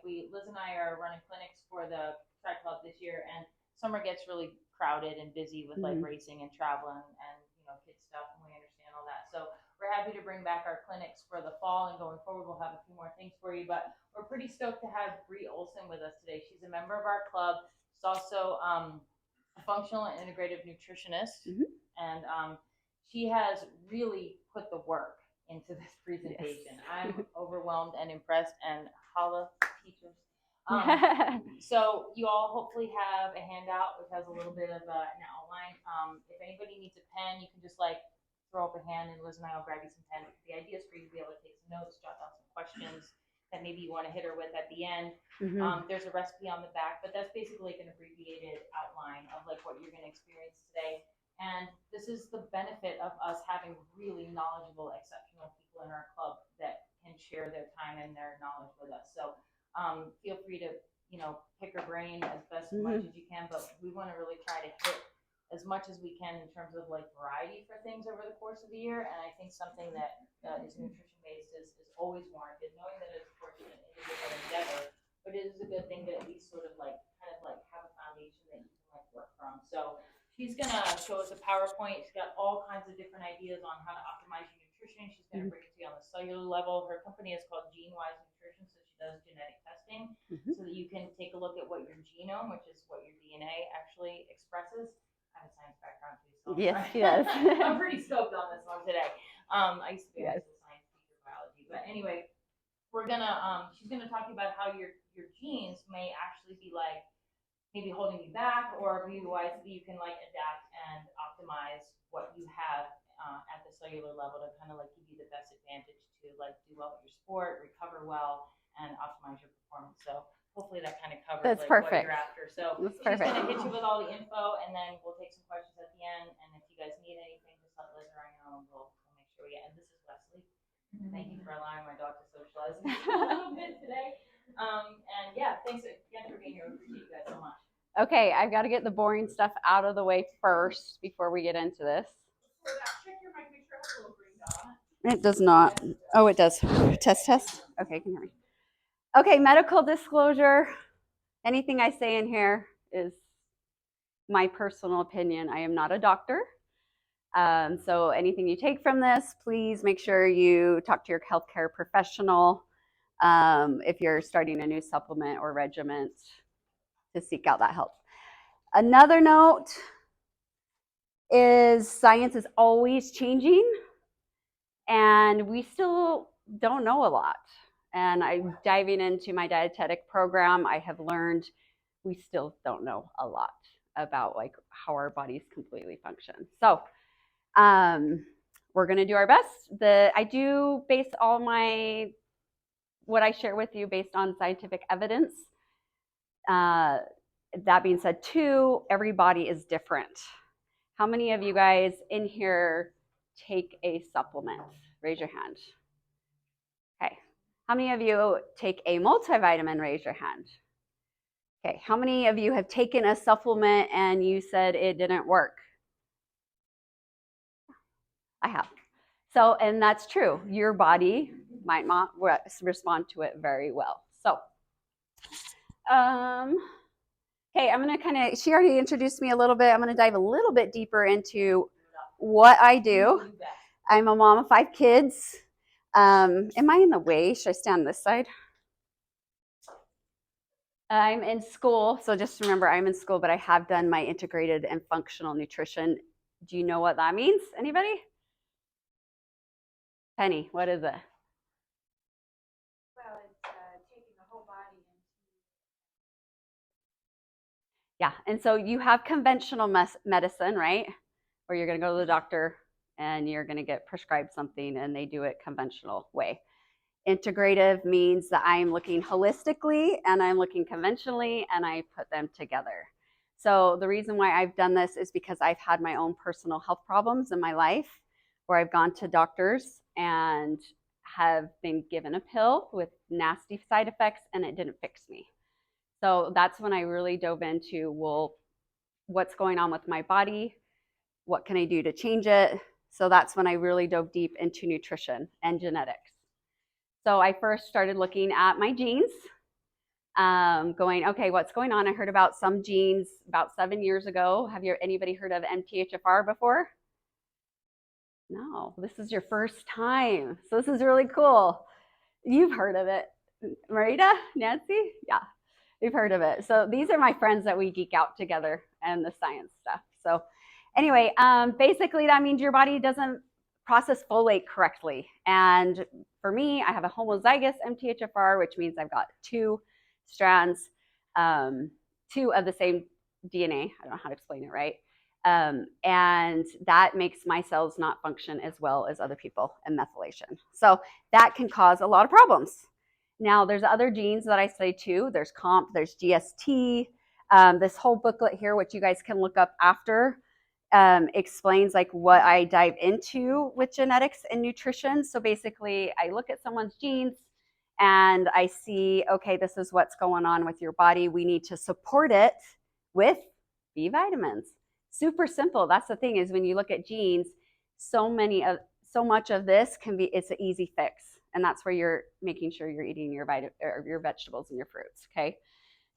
Liz and I are running clinics for the track club this year, and summer gets really crowded and busy with like racing and traveling and kids stuff, and we understand all that. So we're happy to bring back our clinics for the fall, and going forward, we'll have a few more things for you. But we're pretty stoked to have Bri Olsen with us today. She's a member of our club. She's also a functional and integrative nutritionist, and she has really put the work into this presentation. Yes. I'm overwhelmed and impressed, and holla teachers. So you all hopefully have a handout which has a little bit of an outline. If anybody needs a pen, you can just like throw up a hand, and Liz and I will grab you some pen. The idea is for you to be able to take some notes, jot down some questions that maybe you want to hit her with at the end. There's a recipe on the back, but that's basically like an abbreviated outline of like what you're going to experience today. And this is the benefit of us having really knowledgeable, exceptional people in our club that can share their time and their knowledge with us. So feel free to, pick her brain as much as you can, but we want to really try to hit as much as we can in terms of like variety for things over the course of the year. And I think something that is nutrition based is always warranted, knowing that it's of course an individual endeavor, but it is a good thing to at least sort of like kind of like have a foundation that you can like work from. So she's gonna show us a PowerPoint. She's got all kinds of different ideas on how to optimize your nutrition. She's gonna bring it to you on the cellular level. Her company is called Genewise Nutrition, so she does genetic testing so that you can take a look at what your genome, which is what your DNA actually expresses. I have a science background too, so yes, she does. I'm pretty stoked on this one today. I used to be a science teacher in biology, but anyway, she's gonna talk about how your genes may actually be like maybe holding you back, or maybe you can like adapt and optimize what you have at the cellular level to kind of like give you the best advantage to like do well with your sport, recover well, and optimize your performance. So hopefully that kind of covers That's like perfect. what you're after. So That's she's perfect. gonna hit you with all the info, and then we'll take some questions at the end. And if you guys need anything, just let Liz or I know, and we'll make sure we get. And this is Wesley. Thank you for allowing my dog to socialize a little bit today. And yeah, thanks again for being here. We appreciate you guys so much. Okay, I've got to get the boring stuff out of the way first before we get into this. Check your mic, make sure it has a little green dot on it. It does not. Oh, it does. Test. Okay, can you hear me? Okay, medical disclosure. Anything I say in here is my personal opinion. I am not a doctor. So anything you take from this, please make sure you talk to your healthcare professional if you're starting a new supplement or regimen to seek out that help. Another note is science is always changing, and we still don't know a lot. And I'm diving into my dietetic program. I have learned we still don't know a lot about like how our bodies completely function. So we're going to do our best. I do base all what I share with you based on scientific evidence. That being said, too, every body is different. How many of you guys in here take a supplement? Raise your hand. Okay. How many of you take a multivitamin? Raise your hand. Okay. How many of you have taken a supplement and you said it didn't work? I have. So, and that's true. Your body might not respond to it very well. So, okay, I'm going to she already introduced me a little bit. I'm going to dive a little bit deeper into what I do. I'm a mom of 5 kids. Am I in the way? Should I stand on this side? I'm in school. So just remember, I'm in school, but I have done my integrated and functional nutrition. Do you know what that means? Anybody? Penny, what is it? Well, it's taking the whole body into. Yeah, and so you have conventional medicine, right? Where you're going to go to the doctor and you're going to get prescribed something and they do it conventional way. Integrative means that I'm looking holistically and I'm looking conventionally and I put them together. So the reason why I've done this is because I've had my own personal health problems in my life where I've gone to doctors and have been given a pill with nasty side effects and it didn't fix me. So that's when I really dove into, well, what's going on with my body? What can I do to change it? So that's when I really dove deep into nutrition and genetics. So I first started looking at my genes. going, okay, what's going on? I heard about some genes about 7 years ago. Have anybody heard of MTHFR before? No, this is your first time. So this is really cool. You've heard of it. Marita, Nancy? Yeah, we've heard of it. So these are my friends that we geek out together and the science stuff. So anyway, basically that means your body doesn't process folate correctly. And for me, I have a homozygous MTHFR, which means I've got 2 strands, 2 of the same DNA. I don't know how to explain it right. And that makes my cells not function as well as other people in methylation. So that can cause a lot of problems. Now, there's other genes that I study too. There's COMP, there's GST. This whole booklet here, which you guys can look up after, explains like what I dive into with genetics and nutrition. So basically, I look at someone's genes and I see, okay, this is what's going on with your body. We need to support it with B vitamins. Super simple. That's the thing, is when you look at genes, so much of this it's an easy fix. And that's where you're making sure you're eating your vegetables and your fruits. Okay.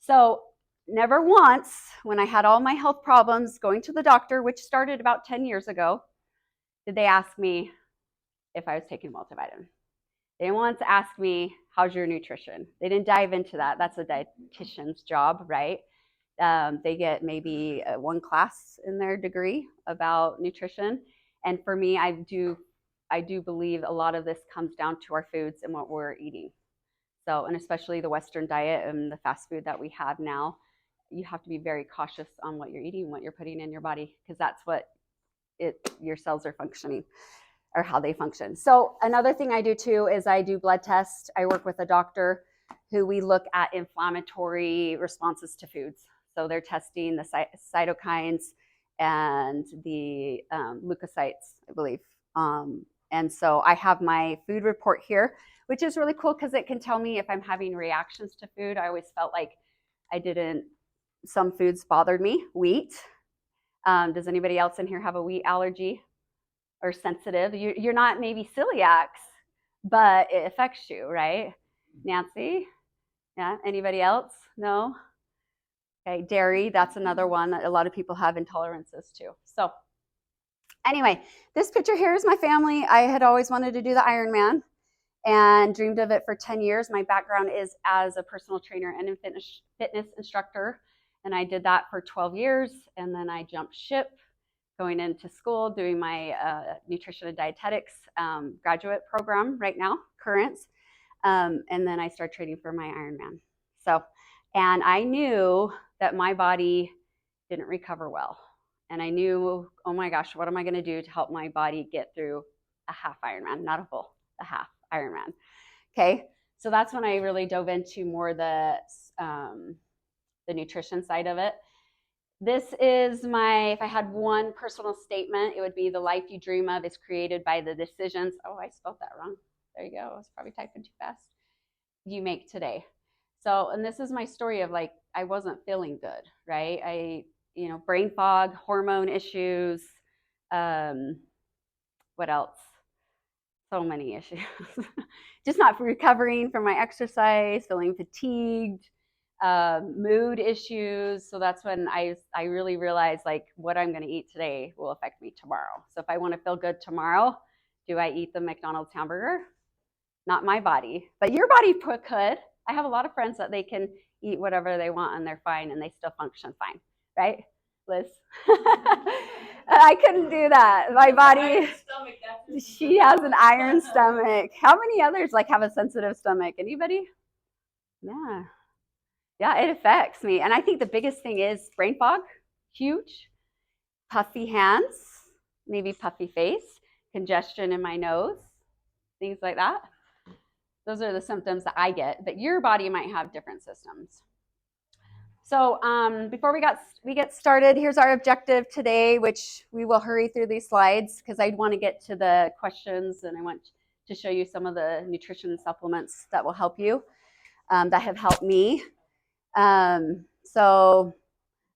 So never once, when I had all my health problems going to the doctor, which started about 10 years ago, did they ask me if I was taking multivitamin. They didn't once ask me, how's your nutrition? They didn't dive into that. That's a dietitian's job, right? They get maybe 1 class in their degree about nutrition. And for me, I do believe a lot of this comes down to our foods and what we're eating. So, and especially the Western diet and the fast food that we have now, you have to be very cautious on what you're eating, what you're putting in your body, because that's what your cells are functioning, or how they function. So another thing I do too is I do blood tests. I work with a doctor who we look at inflammatory responses to foods. So they're testing the cytokines and the leukocytes, I believe. And so I have my food report here, which is really cool because it can tell me if I'm having reactions to food. I always felt like some foods bothered me. Wheat. Does anybody else in here have a wheat allergy or sensitive? You're not maybe celiacs, but it affects you, right? Nancy? Yeah, anybody else? No? Okay, dairy, that's another one that a lot of people have intolerances to. So anyway, this picture here is my family. I had always wanted to do the Ironman and dreamed of it for 10 years. My background is as a personal trainer and a fitness instructor, and I did that for 12 years, and then I jumped ship going into school, doing my nutrition and dietetics graduate program right now, current, and then I started training for my Ironman. So, and I knew that my body didn't recover well. And I knew, oh my gosh, what am I going to do to help my body get through a half Ironman, not a full, a half Ironman. Okay, so that's when I really dove into more the nutrition side of it. This is if I had one personal statement, it would be the life you dream of is created by the decisions. Oh, I spelled that wrong. There you go. I was probably typing too fast. You make today. So, and this is my story of like, I wasn't feeling good, right? Brain fog, hormone issues, what else? So many issues. Just not recovering from my exercise, feeling fatigued, mood issues. So that's when I really realized like what I'm going to eat today will affect me tomorrow. So if I want to feel good tomorrow, do I eat the McDonald's hamburger? Not my body, but your body could. I have a lot of friends that they can eat whatever they want and they're fine and they still function fine, right? Liz? I couldn't do that. My body, she has an iron stomach. How many others like have a sensitive stomach? Anybody? Yeah. Yeah, it affects me. And I think the biggest thing is brain fog, huge, puffy hands, maybe puffy face, congestion in my nose, things like that. Those are the symptoms that I get, but your body might have different systems. So before we get started, here's our objective today, which we will hurry through these slides because I want to get to the questions and I want to show you some of the nutrition supplements that will help you, that have helped me. So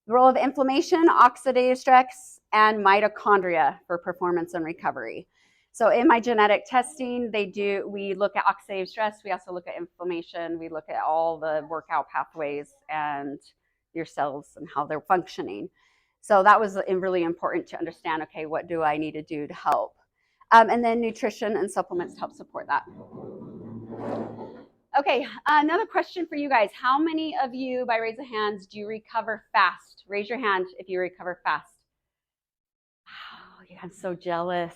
the role of inflammation, oxidative stress, and mitochondria for performance and recovery. So in my genetic testing, we look at oxidative stress. We also look at inflammation. We look at all the workout pathways and your cells and how they're functioning. So that was really important to understand, okay, what do I need to do to help? And then nutrition and supplements help support that. Okay, another question for you guys. How many of you, by raise of hands, do you recover fast? Raise your hand if you recover fast. Wow, yeah, I'm so jealous.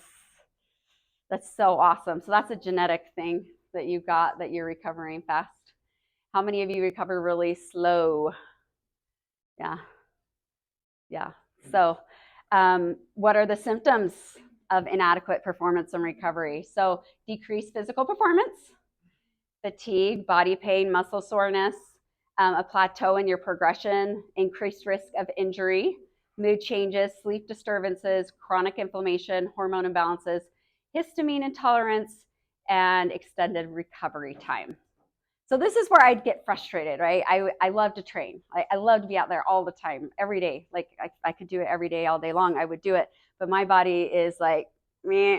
That's so awesome. So that's a genetic thing that you got, that you're recovering fast. How many of you recover really slow? Yeah. So what are the symptoms of inadequate performance and recovery? So decreased physical performance, fatigue, body pain, muscle soreness, a plateau in your progression, increased risk of injury, mood changes, sleep disturbances, chronic inflammation, hormone imbalances, histamine intolerance, and extended recovery time. So this is where I'd get frustrated, right? I love to train. I love to be out there all the time, every day. Like I could do it every day, all day long. I would do it. But my body is like, meh,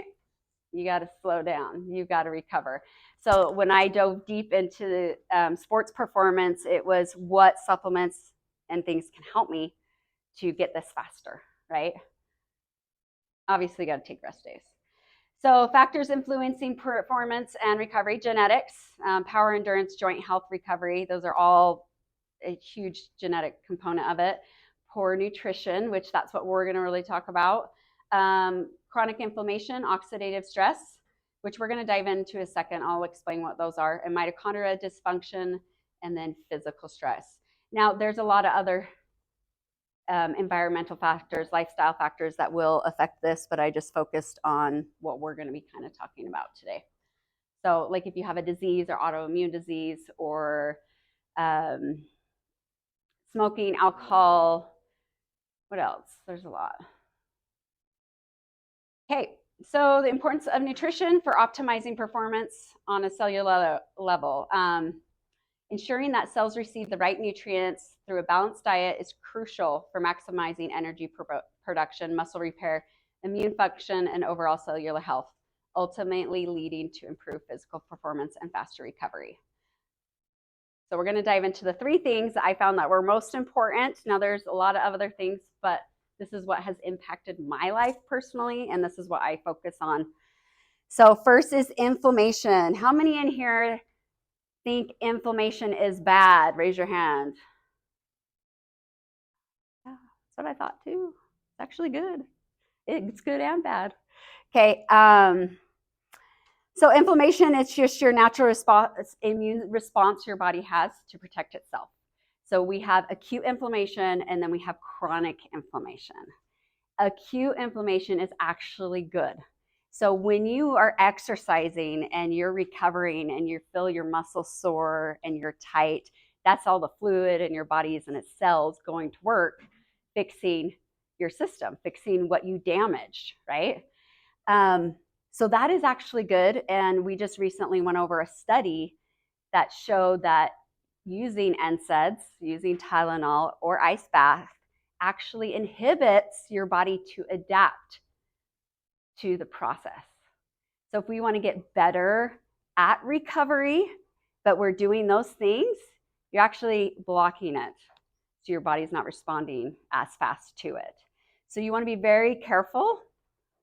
you got to slow down. You've got to recover. So when I dove deep into sports performance, it was what supplements and things can help me to get this faster, right? Obviously, got to take rest days. So factors influencing performance and recovery: genetics, power, endurance, joint health, recovery. Those are all a huge genetic component of it. Poor nutrition, which that's what we're going to really talk about. Chronic inflammation, oxidative stress, which we're going to dive into in a second. I'll explain what those are. And mitochondria dysfunction, and then physical stress. Now, there's a lot of other environmental factors, lifestyle factors that will affect this, but I just focused on what we're going to be kind of talking about today. So like if you have a disease or autoimmune disease, or smoking, alcohol, what else? There's a lot. Okay, so the importance of nutrition for optimizing performance on a cellular level. Ensuring that cells receive the right nutrients through a balanced diet is crucial for maximizing energy production, muscle repair, immune function, and overall cellular health, ultimately leading to improved physical performance and faster recovery. So we're going to dive into the 3 things I found that were most important. Now there's a lot of other things, but this is what has impacted my life personally, and this is what I focus on. So first is inflammation. How many in here think inflammation is bad? Raise your hand. Yeah, that's what I thought too. It's actually good. It's good and bad. Okay. So inflammation, it's just your natural response, immune response your body has to protect itself. So we have acute inflammation, and then we have chronic inflammation. Acute inflammation is actually good. So when you are exercising and you're recovering and you feel your muscles sore and you're tight, that's all the fluid in your bodies and its cells going to work, fixing your system, fixing what you damaged, right? So that is actually good. And we just recently went over a study that showed that using NSAIDs, using Tylenol or ice bath, actually inhibits your body to adapt to the process. So if we want to get better at recovery, but we're doing those things, you're actually blocking it. So your body's not responding as fast to it. So you want to be very careful.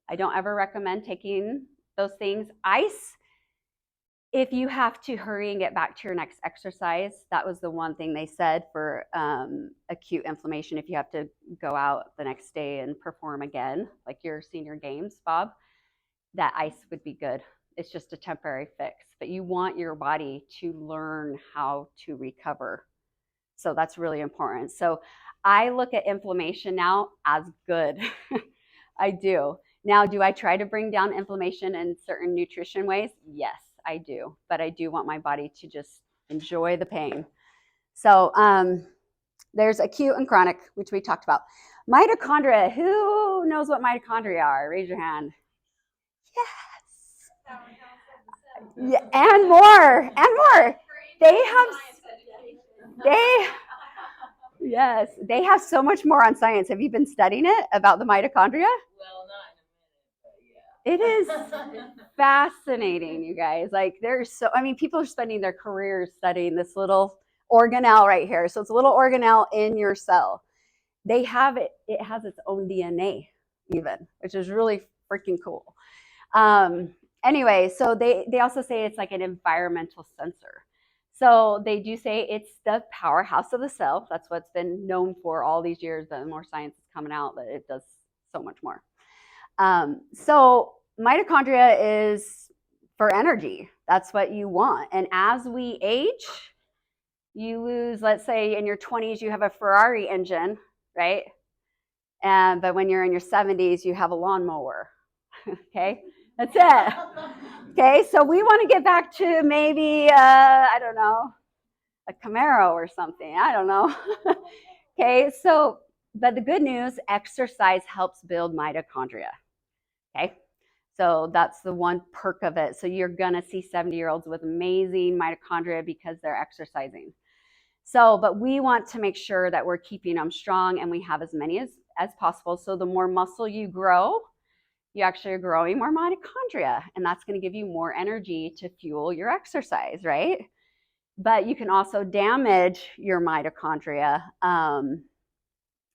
I don't ever recommend taking those things. Ice, if you have to hurry and get back to your next exercise, that was the one thing they said for acute inflammation. If you have to go out the next day and perform again, like your senior games, Bob, that ice would be good. It's just a temporary fix, but you want your body to learn how to recover. So that's really important. So I look at inflammation now as good. I do. Now, do I try to bring down inflammation in certain nutrition ways? Yes, I do. But I do want my body to just enjoy the pain. So there's acute and chronic, which we talked about. Mitochondria. Who knows what mitochondria are? Raise your hand. Yes. Yeah, and more, and more. They have so much more on science. Have you been studying it about the mitochondria? Well, not in a minute, but It is fascinating, you guys. Like there's so, I mean, people are spending their careers studying this little organelle right here. So it's a little organelle in your cell. They have it, it has its own DNA even, which is really freaking cool. Anyway, so they also say it's like an environmental sensor. So they do say it's the powerhouse of the cell. That's what's been known for all these years. The more science is coming out, that it does so much more. So mitochondria is for energy. That's what you want. And as we age, you lose, let's say in your 20s, you have a Ferrari engine, right? But when you're in your 70s, you have a lawnmower. Okay, that's it. Okay, so we want to get back to maybe, I don't know, a Camaro or something. I don't know. Okay, so, but the good news, exercise helps build mitochondria. Okay, so that's the one perk of it. So you're going to see 70-year-olds with amazing mitochondria because they're exercising. So, but we want to make sure that we're keeping them strong and we have as many as possible. So the more muscle you grow, you actually are growing more mitochondria, and that's going to give you more energy to fuel your exercise, right? But you can also damage your mitochondria.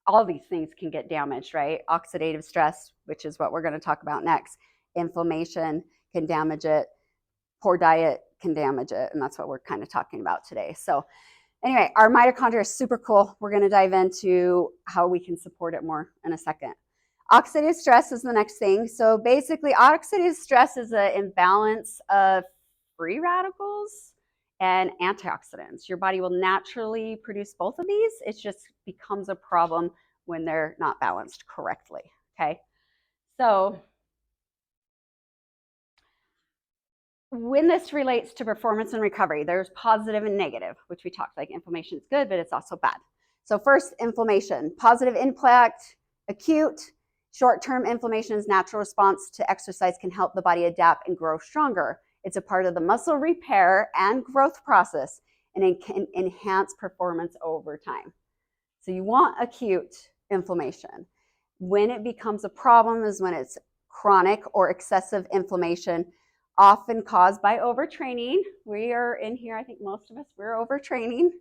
All these things can get damaged, right? Oxidative stress, which is what we're going to talk about next. Inflammation can damage it. Poor diet can damage it, and that's what we're kind of talking about today. So anyway, our mitochondria is super cool. We're going to dive into how we can support it more in a second. Oxidative stress is the next thing. So basically, oxidative stress is an imbalance of free radicals and antioxidants. Your body will naturally produce both of these. It just becomes a problem when they're not balanced correctly, okay? So when this relates to performance and recovery, there's positive and negative, which we talked, like inflammation is good, but it's also bad. So first, inflammation. Positive impact, acute. Short-term inflammation is natural response to exercise, can help the body adapt and grow stronger. It's a part of the muscle repair and growth process, and it can enhance performance over time. So you want acute inflammation. When it becomes a problem is when it's chronic or excessive inflammation, often caused by overtraining. We are in here, I think most of us, we're overtraining.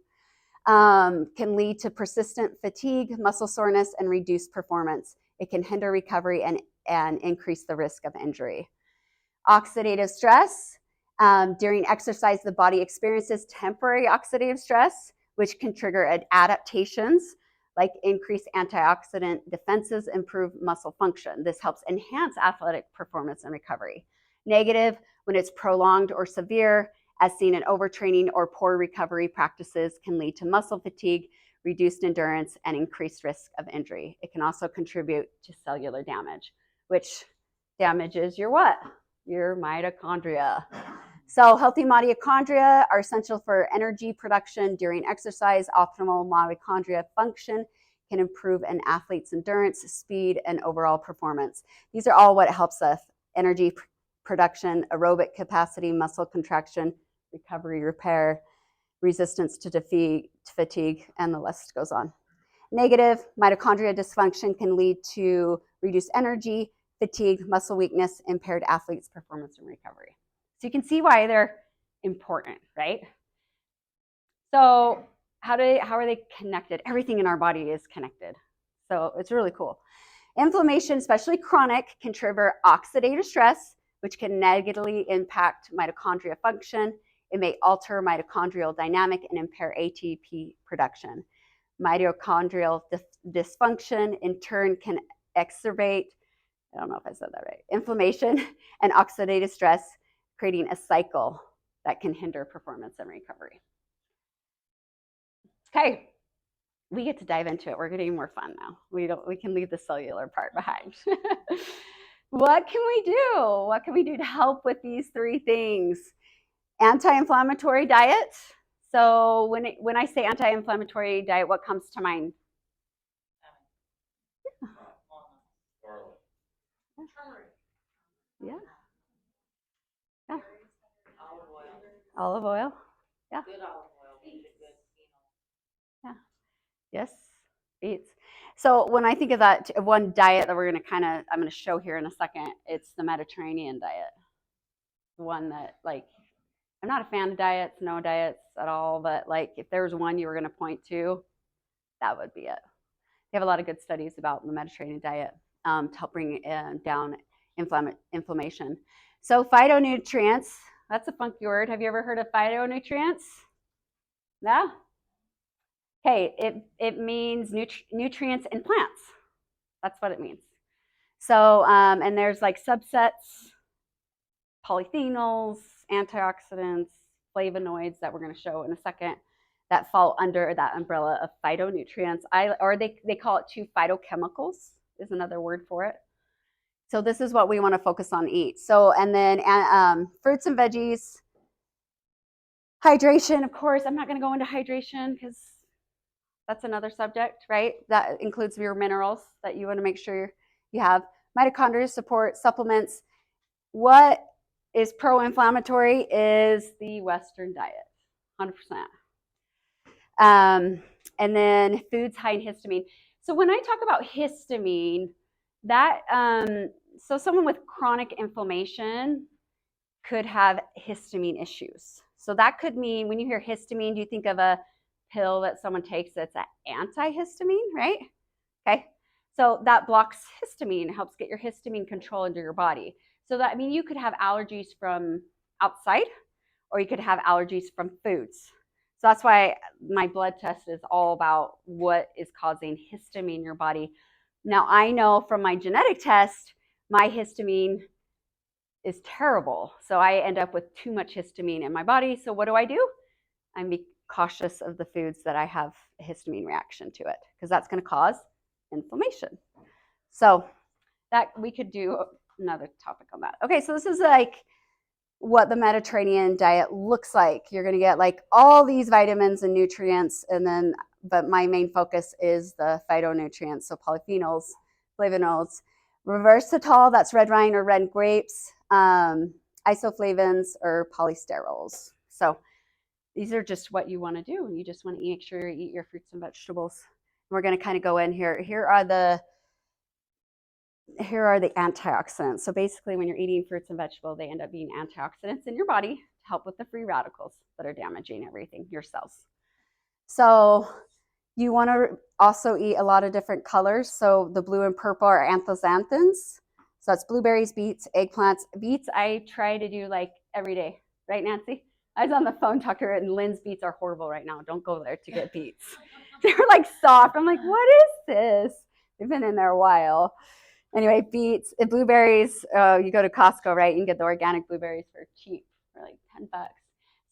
Can lead to persistent fatigue, muscle soreness, and reduced performance. It can hinder recovery and increase the risk of injury. Oxidative stress. During exercise, the body experiences temporary oxidative stress, which can trigger adaptations like increased antioxidant defenses, improve muscle function. This helps enhance athletic performance and recovery. Negative, when it's prolonged or severe, as seen in overtraining or poor recovery practices, can lead to muscle fatigue, reduced endurance, and increased risk of injury. It can also contribute to cellular damage, which damages your what? Your mitochondria. So healthy mitochondria are essential for energy production during exercise. Optimal mitochondria function can improve an athlete's endurance, speed, and overall performance. These are all what helps us: energy production, aerobic capacity, muscle contraction, recovery, repair, resistance to fatigue, and the list goes on. Negative, mitochondria dysfunction can lead to reduced energy, fatigue, muscle weakness, impaired athletes' performance and recovery. So you can see why they're important, right? So how are they connected? Everything in our body is connected. So it's really cool. Inflammation, especially chronic, can trigger oxidative stress, which can negatively impact mitochondria function. It may alter mitochondrial dynamic and impair ATP production. Mitochondrial dysfunction, in turn, can exacerbate, I don't know if I said that right, inflammation and oxidative stress, creating a cycle that can hinder performance and recovery. Okay, we get to dive into it. We're getting more fun now. We can leave the cellular part behind. What can we do? What can we do to help with these three things? Anti-inflammatory diet. So when I say anti-inflammatory diet, what comes to mind? Yeah. Yeah. Olive oil. Yeah. Good olive oil. Good, Yeah. Yes. Beets. So when I think of that, one diet that I'm going to show here in a second, it's the Mediterranean diet. The one that, like, I'm not a fan of diets, no diets at all, but like if there was one you were going to point to, that would be it. They have a lot of good studies about the Mediterranean diet to help bring down inflammation. So phytonutrients, that's a funky word. Have you ever heard of phytonutrients? No? Okay, it means nutrients in plants. That's what it means. So, and there's like subsets, polyphenols, antioxidants, flavonoids that we're going to show in a second that fall under that umbrella of phytonutrients. They call it too phytochemicals is another word for it. So this is what we want to focus on eat. So, and then fruits and veggies, hydration, of course. I'm not going to go into hydration because that's another subject, right? That includes your minerals that you want to make sure you have. Mitochondria support, supplements. What is pro-inflammatory is the Western diet, 100%. And then foods high in histamine. So when I talk about histamine, that so someone with chronic inflammation could have histamine issues. So that could mean when you hear histamine, do you think of a pill that someone takes that's an antihistamine, right? Okay. So that blocks histamine, helps get your histamine control into your body. So that, I mean, you could have allergies from outside or you could have allergies from foods. So that's why my blood test is all about what is causing histamine in your body. Now, I know from my genetic test, my histamine is terrible. So I end up with too much histamine in my body. So what do? I'm be cautious of the foods that I have a histamine reaction to it because that's going to cause inflammation. So that we could do another topic on that. Okay, so this is like what the Mediterranean diet looks like. You're going to get like all these vitamins and nutrients, and then, but my main focus is the phytonutrients, so polyphenols, flavonoids, resveratrol, that's red wine or red grapes, isoflavones or polysterols. So these are just what you want to do. You just want to make sure you eat your fruits and vegetables. We're going to kind of go in here. Here are the antioxidants. So basically when you're eating fruits and vegetables, they end up being antioxidants in your body to help with the free radicals that are damaging everything, your cells. So you want to also eat a lot of different colors. So the blue and purple are anthocyanins. So that's blueberries, beets, eggplants. Beets I try to do like every day. Right, Nancy? I was on the phone talking to her, and Lynn's beets are horrible right now. Don't go there to get beets. They're like soft. I'm like, what is this? They've been in there a while. Anyway, beets, blueberries, you go to Costco, right? You can get the organic blueberries for cheap, for like $10.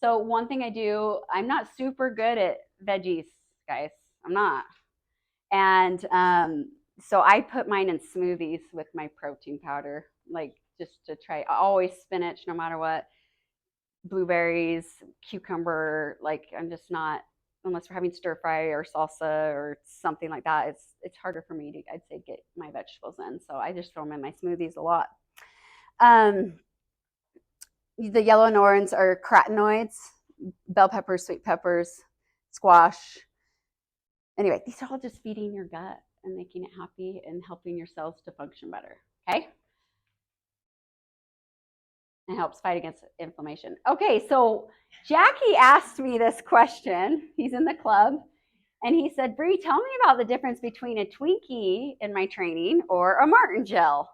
So one thing I do, I'm not super good at veggies, guys. I'm not. And so I put mine in smoothies with my protein powder, like just to try, always spinach, no matter what. Blueberries, cucumber, like I'm just not, unless we're having stir fry or salsa or something like that, it's harder for me to, I'd say, get my vegetables in. So I just throw them in my smoothies a lot. The yellow and orange are carotenoids, bell peppers, sweet peppers, squash. Anyway, these are all just feeding your gut and making it happy and helping your cells to function better, okay? It helps fight against inflammation. Okay, so Jackie asked me this question. He's in the club. And he said, Bri, tell me about the difference between a Twinkie in my training or a Martin gel.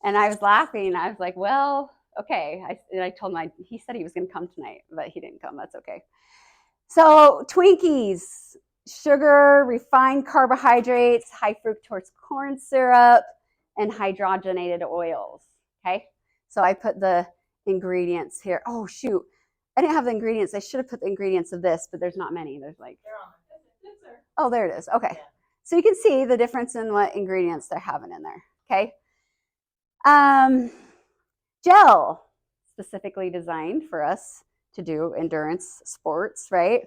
And I was laughing. I was like, well, okay. I told him, he said he was going to come tonight, but he didn't come. That's okay. So Twinkies, sugar, refined carbohydrates, high fructose corn syrup, and hydrogenated oils, okay? So I put the ingredients here. Oh, shoot. I didn't have the ingredients. I should have put the ingredients of this, but there's not many. There's like, oh, there it is. Okay. Yeah. So you can see the difference in what ingredients they're having in there, okay? Gel, specifically designed for us to do endurance sports, right?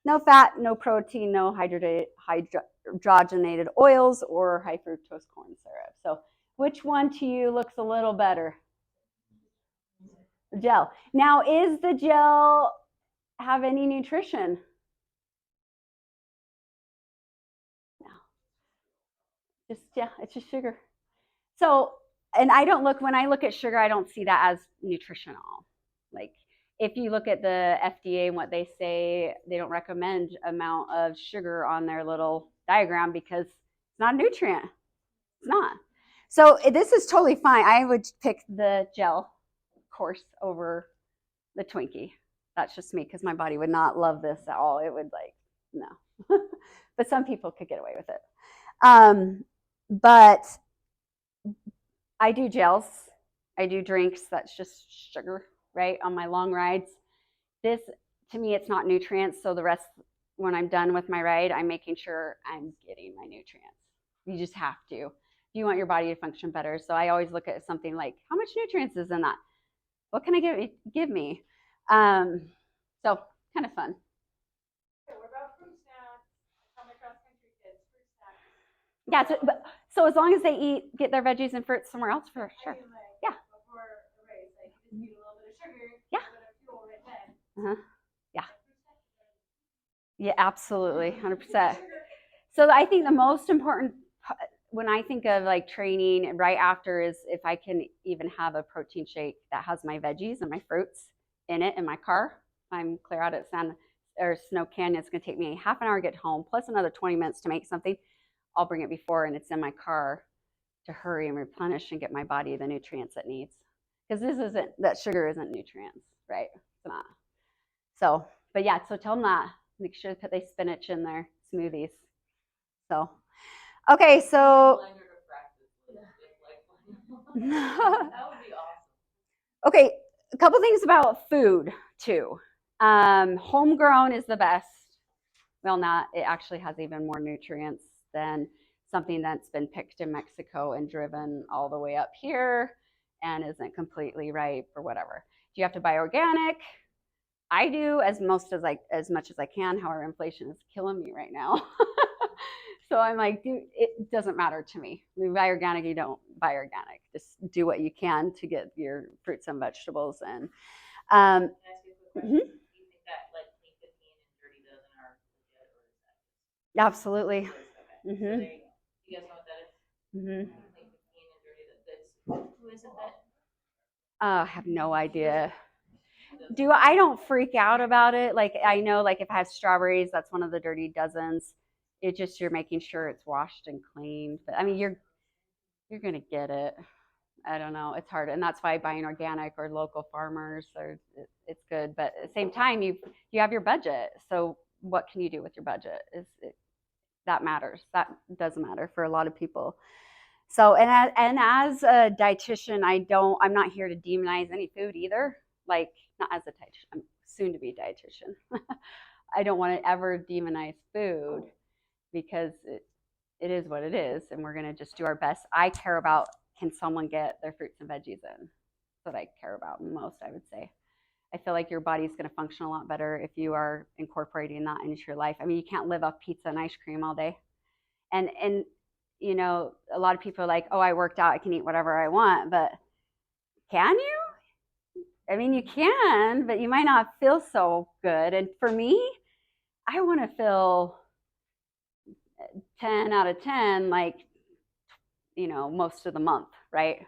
No fat, no protein, no hydrogenated oils or high fructose corn syrup. So which one to you looks a little better? Gel. Now, is the gel have any nutrition? No. It's just sugar. So, and when I look at sugar, I don't see that as nutritional. Like, if you look at the FDA and what they say, they don't recommend amount of sugar on their little diagram because it's not a nutrient. It's not. So this is totally fine. I would pick the gel course over the Twinkie. That's just me because my body would not love this at all. It would no. But some people could get away with it. But I do gels. I do drinks. That's just sugar, right? On my long rides. This, to me, it's not nutrients. So the rest, when I'm done with my ride, I'm making sure I'm getting my nutrients. You just have to. You want your body to function better. So I always look at something like, how much nutrients is in that? What can I give me? So kind of fun. Okay, what about fruit snacks? Tell my cross-country kids, fruit snacks. Yeah, so as long as they get their veggies and fruits somewhere else, for sure. I mean, like, yeah. Before the race, like, you just need a little bit of sugar. Yeah. A little bit of fuel right then. Yeah. Yeah, absolutely, 100%. So I think the most important when I think of like training right after is if I can even have a protein shake that has my veggies and my fruits in it in my car. I'm clear out at Snow Canyon. It's going to take me half an hour to get home, plus another 20 minutes to make something. I'll bring it before, and it's in my car to hurry and replenish and get my body the nutrients it needs. Because that sugar isn't nutrients, right? It's not. So, but yeah, so tell them that. Make sure that they spinach in their smoothies. So, okay, so. That would be awesome. Okay, a couple things about food too. Homegrown is the best. Well, it actually has even more nutrients than something that's been picked in Mexico and driven all the way up here and isn't completely ripe or whatever. Do you have to buy organic? I do as much as I can. However, inflation is killing me right now. So I'm like, dude, it doesn't matter to me. You buy organic, you don't buy organic. Just do what you can to get your fruits and vegetables. And Can I ask you a quick question? Do you think that like clean 15 and dirty dozen are legit, or is that absolutely. okay? So there you go. You guys know what that is? Clean 15 and dirty dozen. Who is it that? I have no idea. I don't freak out about it. Like I know, like if I have strawberries, that's one of the dirty dozens. It's just you're making sure it's washed and cleaned. But I mean, you're gonna get it. I don't know. It's hard, and that's why buying organic or local farmers it's good. But at the same time, you have your budget. So what can you do with your budget? That matters. That does matter for a lot of people. So and as a dietitian, I'm not here to demonize any food either. Like not as a dietitian, I'm soon to be a dietitian. I don't want to ever demonize food because it is what it is, and we're gonna just do our best. I care about, can someone get their fruits and veggies in? That's what I care about most, I would say. I feel like your body's gonna function a lot better if you are incorporating that into your life. I mean, you can't live off pizza and ice cream all day. And you know, a lot of people are like, oh, I worked out, I can eat whatever I want, but can you? I mean, you can, but you might not feel so good. And for me, I want to feel 10 out of 10, like, you know, most of the month, right?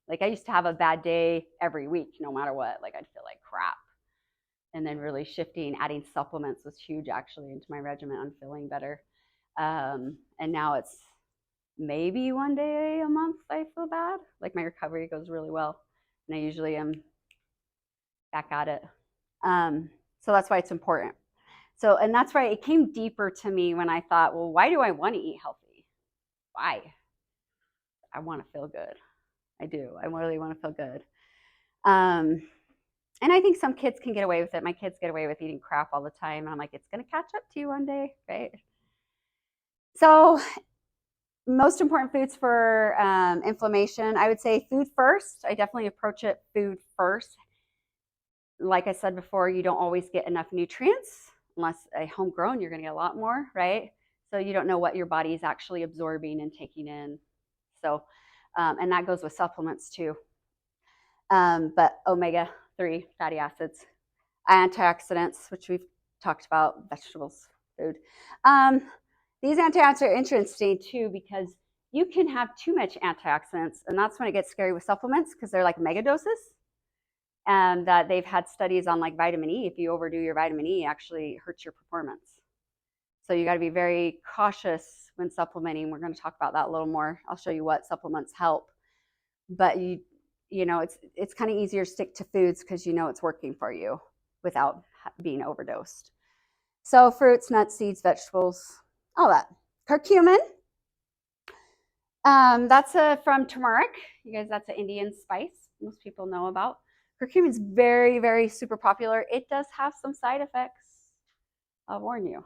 Like I used to have a bad day every week, no matter what. Like I'd feel like crap. And then really shifting, adding supplements was huge actually into my regimen on feeling better. And now it's maybe one day a month I feel bad. Like my recovery goes really well. And I usually am back at it. So that's why it's important. So, and that's why it came deeper to me when I thought, well, why do I want to eat healthy? Why? I want to feel good. I do. I really want to feel good. And I think some kids can get away with it. My kids get away with eating crap all the time. And I'm like, it's going to catch up to you one day, right? So most important foods for inflammation, I would say food first. I definitely approach it food first. Like I said before, you don't always get enough nutrients unless a homegrown, you're going to get a lot more, right? So you don't know what your body is actually absorbing and taking in. So, and that goes with supplements too. But omega-3 fatty acids, antioxidants, which we've talked about, vegetables, food. These antioxidants are interesting too because you can have too much antioxidants, and that's when it gets scary with supplements because they're like mega doses. And that they've had studies on like vitamin E. If you overdo your vitamin E, it actually hurts your performance. So you got to be very cautious when supplementing. We're going to talk about that a little more. I'll show you what supplements help. But you know, it's kind of easier to stick to foods because you know it's working for you without being overdosed. So fruits, nuts, seeds, vegetables, all that. Curcumin. That's from turmeric. You guys, that's an Indian spice most people know about. Curcumin is very, very super popular. It does have some side effects. I'll warn you.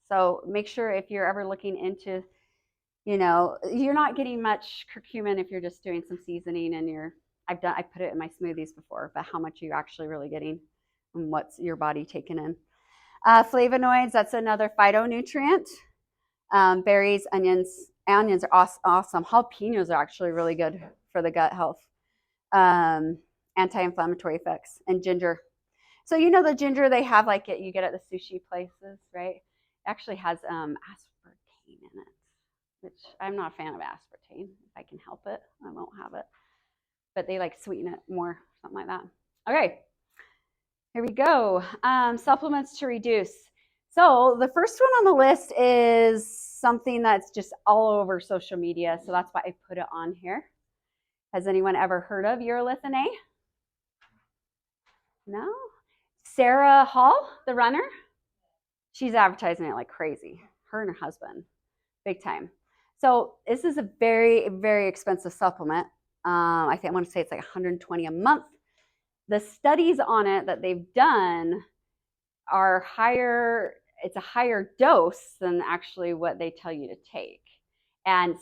So make sure if you're ever looking into, you know, you're not getting much curcumin if you're just doing some seasoning and I put it in my smoothies before, but how much are you actually really getting and what's your body taking in? Flavonoids, that's another phytonutrient. Berries, onions are awesome. Jalapenos are actually really good for the gut health. Anti-inflammatory effects, and ginger. So you know the ginger they have like you get at the sushi places, right? It actually has aspartame in it, which I'm not a fan of aspartame. If I can help it, I won't have it. But they like sweeten it more, something like that. Okay, here we go. Supplements to reduce. So the first one on the list is something that's just all over social media. So that's why I put it on here. Has anyone ever heard of urolithin A? No? Sarah Hall, the runner, she's advertising it like crazy. Her and her husband, big time. So this is a very, very expensive supplement. I want to say it's like $120 a month. The studies on it that they've done are higher. It's a higher dose than actually what they tell you to take. And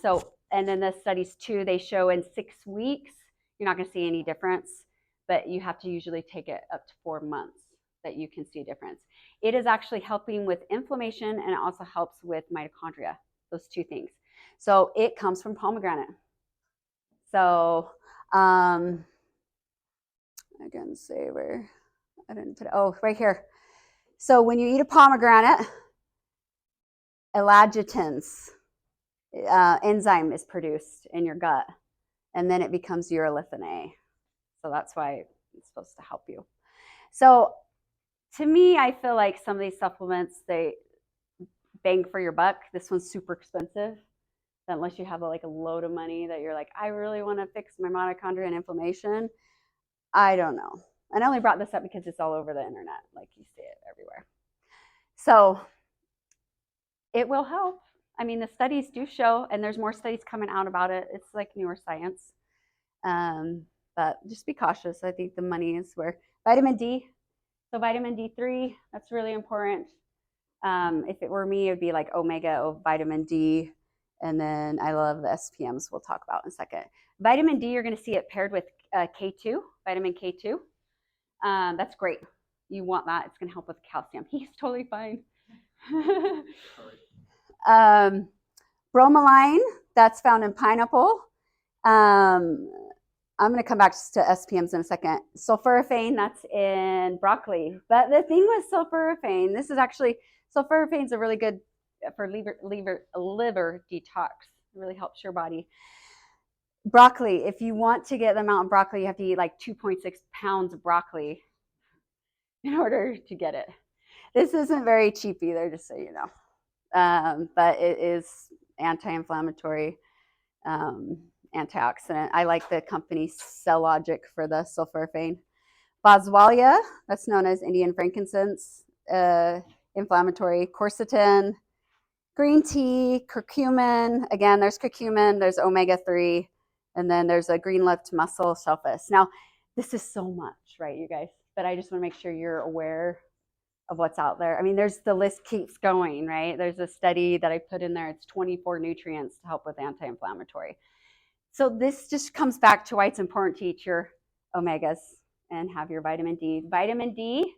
then the studies too, they show in 6 weeks, you're not going to see any difference, but you have to usually take it up to 4 months that you can see a difference. It is actually helping with inflammation, and it also helps with mitochondria, those two things. So it comes from pomegranate. So I can say where I didn't put it. Oh, right here. So when you eat a pomegranate, elagitins enzyme is produced in your gut, and then it becomes urolithin A. So that's why it's supposed to help you. So to me, I feel like some of these supplements, they bang for your buck. This one's super expensive. Unless you have like a load of money that you're like, I really want to fix my mitochondria and inflammation. I don't know. And I only brought this up because it's all over the internet. Like you see it everywhere. So it will help. I mean, the studies do show, and there's more studies coming out about it. It's like newer science. But just be cautious. I think the money is where vitamin D. So vitamin D3, that's really important. If it were me, it would be like omega or vitamin D. And then I love the SPMs we'll talk about in a second. Vitamin D, you're going to see it paired with K2, vitamin K2. That's great. You want that. It's going to help with calcium. He's totally fine. Bromelain, that's found in pineapple. I'm going to come back to SPMs in a second. Sulforaphane, that's in broccoli. But the thing with sulforaphane, sulforaphane is a really good for liver detox. It really helps your body. Broccoli, if you want to get the amount of broccoli, you have to eat like 2.6 pounds of broccoli in order to get it. This isn't very cheap either, just so you know. But it is anti-inflammatory, antioxidant. I like the company Cellogic for the sulforaphane. Boswellia, that's known as Indian frankincense, inflammatory. Quercetin, green tea, curcumin. Again, there's curcumin, there's omega-3, and then there's a green-lipped mussel shellfish. Now, this is so much, right, you guys? But I just want to make sure you're aware of what's out there. I mean, the list keeps going, right? There's a study that I put in there. It's 24 nutrients to help with anti-inflammatory. So this just comes back to why it's important to eat your omegas and have your vitamin D. Vitamin D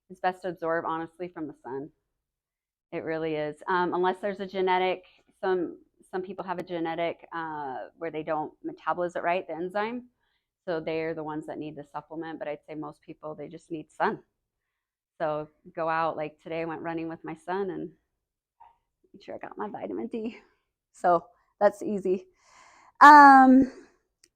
is best absorbed, honestly, from the sun. It really is. Unless there's a genetic, some people have a genetic where they don't metabolize it right, the enzyme. So they're the ones that need the supplement. But I'd say most people, they just need sun. So go out, like today I went running with my son and made sure I got my vitamin D. So that's easy. And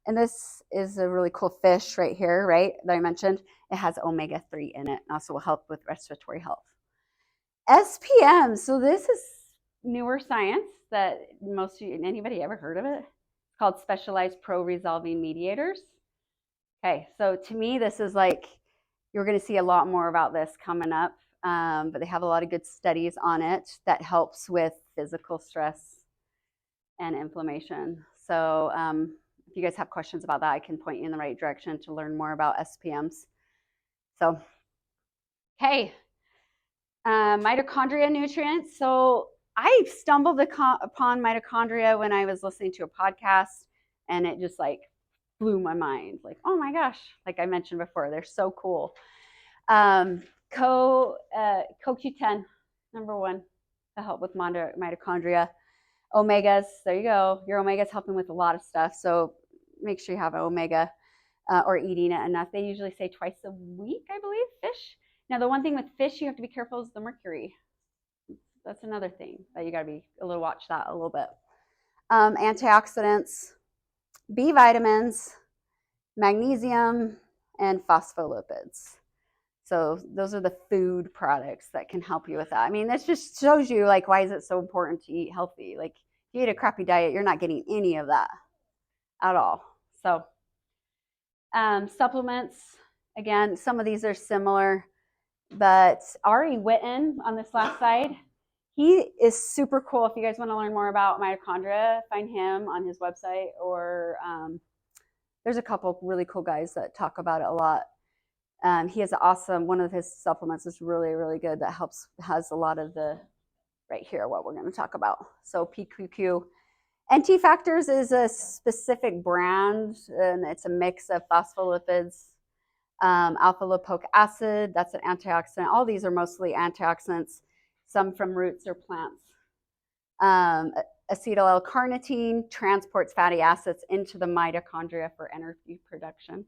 this is a really cool fish right here, right, that I mentioned. It has omega-3 in it and also will help with respiratory health. SPM, so this is newer science that anybody ever heard of it? It's called specialized pro-resolving mediators. Okay, so to me, this is like, you're going to see a lot more about this coming up, but they have a lot of good studies on it that helps with physical stress and inflammation. So if you guys have questions about that, I can point you in the right direction to learn more about SPMs. So, okay, mitochondria nutrients. So I stumbled upon mitochondria when I was listening to a podcast, and it just like blew my mind. Like, oh my gosh, like I mentioned before, they're so cool. CoQ10, number one, to help with mitochondria. Omegas, there you go. Your omega's helping with a lot of stuff. So make sure you have an omega or eating it enough. They usually say twice a week, I believe, fish. Now, the one thing with fish you have to be careful is the mercury. That's another thing that you got to be watch that a little bit. Antioxidants, B vitamins, magnesium, and phospholipids. So those are the food products that can help you with that. I mean, this just shows you like why is it so important to eat healthy. Like if you eat a crappy diet, you're not getting any of that at all. So supplements, again, some of these are similar, but Ari Witten on this last slide, he is super cool. If you guys want to learn more about mitochondria, find him on his website, or there's a couple really cool guys that talk about it a lot. He has awesome, one of his supplements is really, really good that has a lot of the, right here, what we're going to talk about. So PQQ. NT Factors is a specific brand, and it's a mix of phospholipids, alpha lipoic acid, that's an antioxidant. All these are mostly antioxidants, some from roots or plants. Acetyl L-carnitine transports fatty acids into the mitochondria for energy production.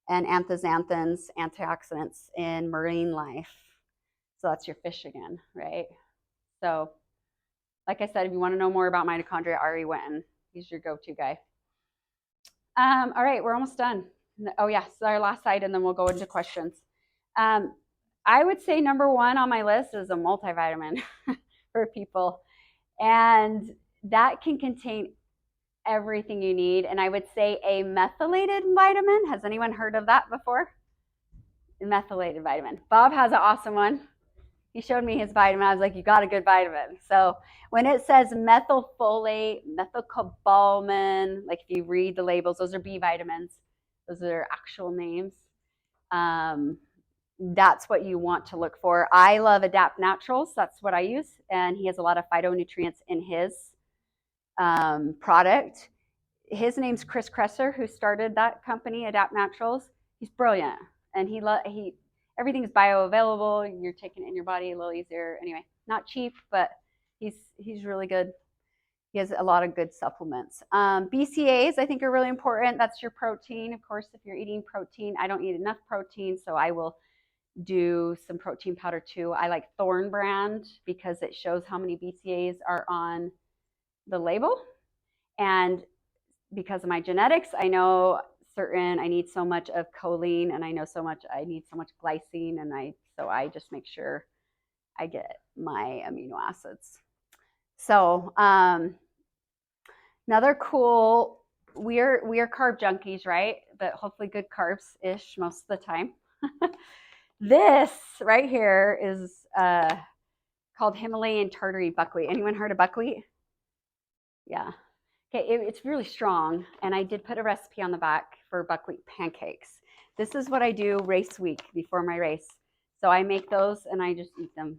And anthocyanins, antioxidants in marine life. So that's your fish again, right? So, like I said, if you want to know more about mitochondria, Ari Witten, he's your go-to guy. All right, we're almost done. Oh yes, our last slide, and then we'll go into questions. I would say number one on my list is a multivitamin for people, and that can contain everything you need. And I would say a methylated vitamin. Has anyone heard of that before? A methylated vitamin. Bob has an awesome one. He showed me his vitamin. I was like, you got a good vitamin. So when it says methylfolate, methylcobalamin, like if you read the labels, those are B vitamins. Those are their actual names. That's what you want to look for. I love Adapt Naturals. That's what I use. And he has a lot of phytonutrients in his product. His name's Chris Kresser, who started that company, Adapt Naturals. He's brilliant, and he everything's bioavailable. You're taking it in your body a little easier. Anyway, not cheap, but he's really good. He has a lot of good supplements. BCAAs, I think, are really important. That's your protein. Of course, if you're eating protein, I don't eat enough protein, so I will do some protein powder too. I like Thorne brand because it shows how many BCAAs are on the label. And because of my genetics, I know I need so much of choline, and I know I need so much glycine, and so I just make sure I get my amino acids. So another cool, we are carb junkies, right? But hopefully good carbs-ish most of the time. This right here is called Himalayan tartary buckwheat. Anyone heard of buckwheat? Yeah. Okay, it's really strong, and I did put a recipe on the back for buckwheat pancakes. This is what I do race week before my race. So I make those, and I just eat them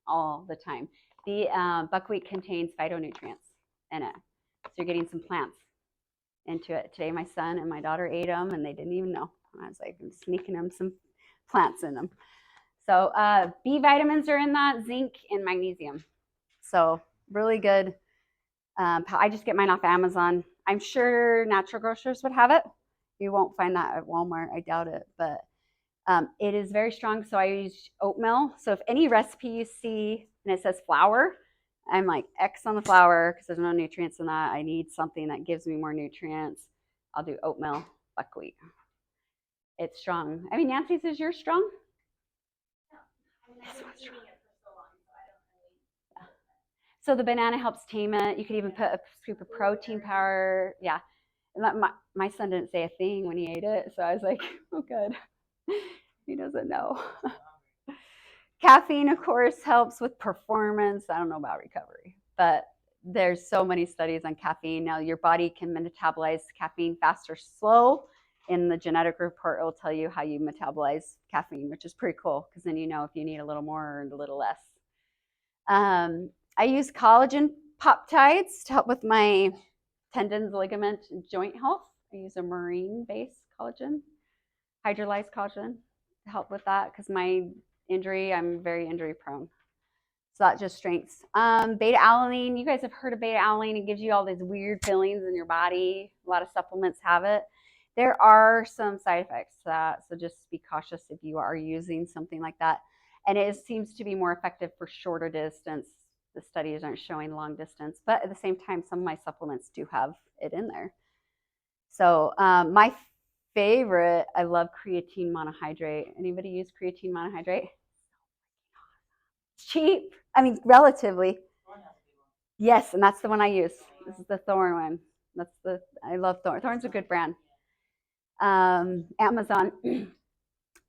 all the time. The buckwheat contains phytonutrients in it, so you're getting some plants into it. Today, my son and my daughter ate them, and they didn't even know. I was like, I'm sneaking them some plants in them. So B vitamins are in that, zinc and magnesium. So really good. I just get mine off Amazon. I'm sure natural grocers would have it. You won't find that at Walmart. I doubt it. But it is very strong. So I use oatmeal. So if any recipe you see and it says flour, I'm like X on the flour because there's no nutrients in that. I need something that gives me more nutrients. I'll do oatmeal, buckwheat. It's strong. I mean, Nancy's, is yours strong? I mean, I've been eating it for so long, so I don't really. So the banana helps tame it. You could even put a scoop of protein powder. Yeah. And my son didn't say a thing when he ate it. So I was like, oh, good. He doesn't know. Caffeine, of course, helps with performance. I don't know about recovery, but there's so many studies on caffeine. Now, your body can metabolize caffeine fast or slow. In the genetic report, it will tell you how you metabolize caffeine, which is pretty cool because then you know if you need a little more or a little less. I use collagen peptides to help with my tendons, ligament, and joint health. I use a marine-based collagen, hydrolyzed collagen to help with that because my injury, I'm very injury prone. So that just strengths. Beta alanine, you guys have heard of beta alanine. It gives you all these weird feelings in your body. A lot of supplements have it. There are some side effects to that, so just be cautious if you are using something like that. And it seems to be more effective for shorter distance. The studies aren't showing long distance, but at the same time, some of my supplements do have it in there. So my favorite, I love creatine monohydrate. Anybody use creatine monohydrate? It's cheap. I mean, relatively. Yes, and that's the one I use. This is the Thorne one. I love Thorne. Thorne's a good brand. Amazon.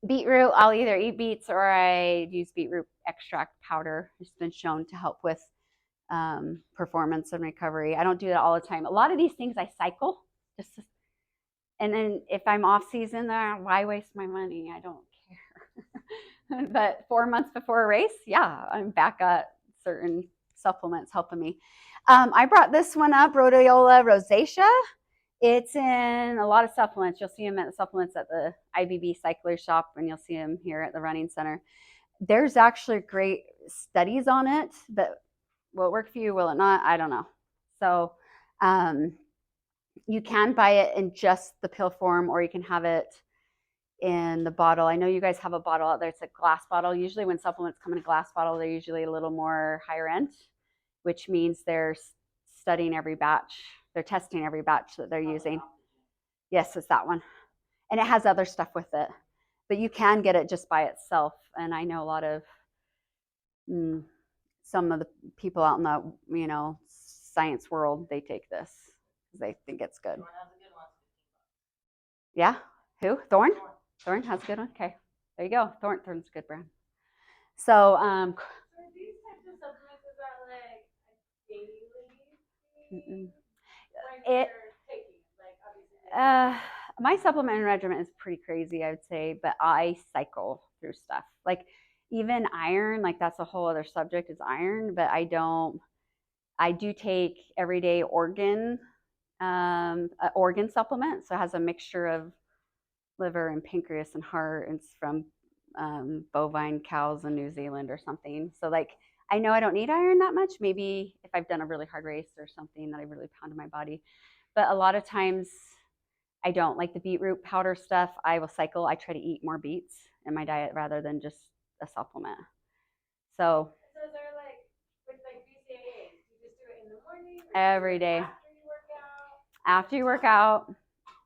Beetroot, I'll either eat beets or I use beetroot extract powder. It's been shown to help with performance and recovery. I don't do that all the time. A lot of these things I cycle, and then if I'm off season, why waste my money? I don't care. But 4 months before a race, yeah, I'm back at certain supplements helping me. I brought this one up, Rhodiola rosacea. It's in a lot of supplements. You'll see them at the supplements at the IBB Cycler shop, and you'll see them here at the running center. There's actually great studies on it, but will it work for you? Will it not? I don't know. So you can buy it in just the pill form, or you can have it in the bottle. I know you guys have a bottle out there. It's a glass bottle. Usually when supplements come in a glass bottle, they're usually a little more higher end, which means they're studying every batch. They're testing every batch that they're using. Yes, it's that one. And it has other stuff with it. But you can get it just by itself. And I know a lot of some of the people out in the science world, they take this because they think it's good. Yeah? Who? Thorne? Thorne has a good one? Okay. There you go. Thorne's a good brand. So these types of supplements, is that like a daily thing? My supplement regimen is pretty crazy, I would say, but I cycle through stuff. Like even iron, like that's a whole other subject is iron, but I do take everyday organ supplement. So it has a mixture of liver and pancreas and heart. It's from bovine cows in New Zealand or something. So like, I know I don't need iron that much. Maybe if I've done a really hard race or something that I really pounded my body. But a lot of times I don't. Like the beetroot powder stuff, I will cycle. I try to eat more beets in my diet rather than just a supplement. So is there like, with like BCAAs, you just do it in the morning? Every day. After you work out?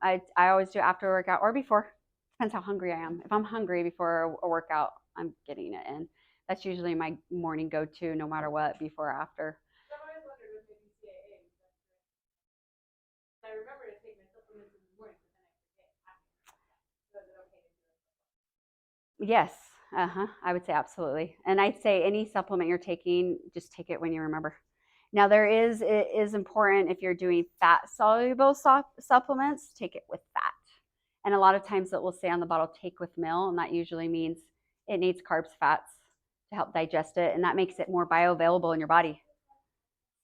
After you work out. I always do after workout or before. Depends how hungry I am. If I'm hungry before a workout, I'm getting it in. That's usually my morning go-to no matter what, before or after. I've always wondered with the BCAAs. I remember to take my supplements in the morning, but then I forget after. So is it okay to do it? Yes. I would say absolutely. And I'd say any supplement you're taking, just take it when you remember. Now it is important if you're doing fat soluble supplements, take it with fat. And a lot of times it will say on the bottle, take with meal. And that usually means it needs carbs, fats to help digest it. And that makes it more bioavailable in your body.